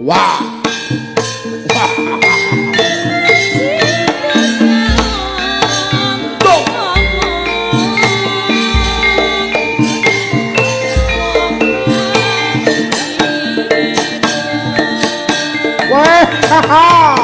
Wah. Wah. Wah.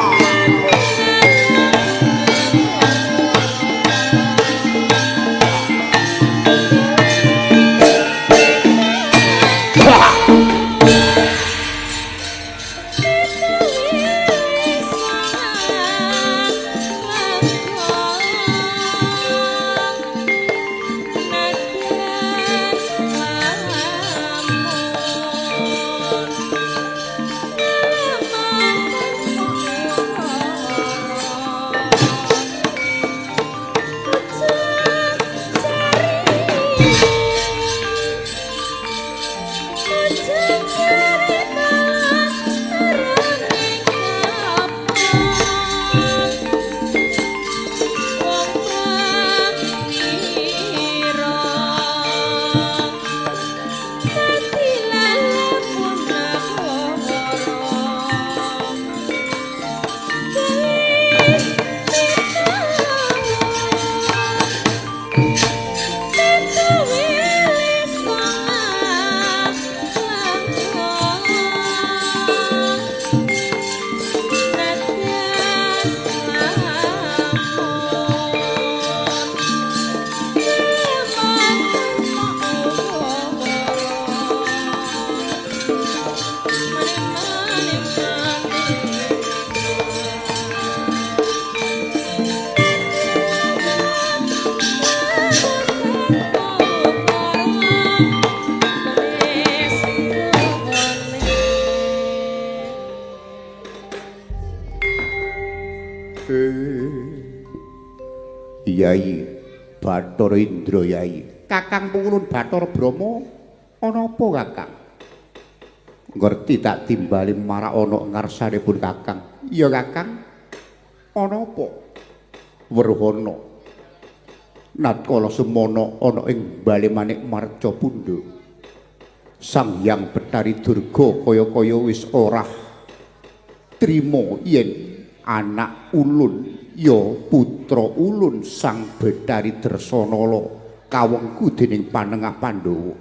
Yai Bathara Indra Yai. Kakang Pungurun Bathara Brama ana apa Kakang? Ngerti tak timbali marak ana ngarsanipun Kakang. Iya Kakang. Ana apa? Werhana. Natkala semana ana ing bale Manik Marcapundha. Sang Hyang Bathari Durga kaya-kaya wis ora trima yen anak ulun ya putra ulun Sang Bathari Dresanala kawengku dening panengah Pandhawa.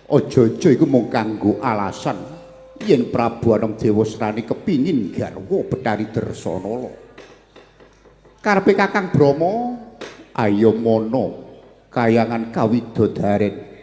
Aja-aja iku mung kanggo alasan yen Prabu Anangdewasrani kepingin garwa Bathari Dresanala. Karepe Kakang Brama ayo mono kayangan kawidodaren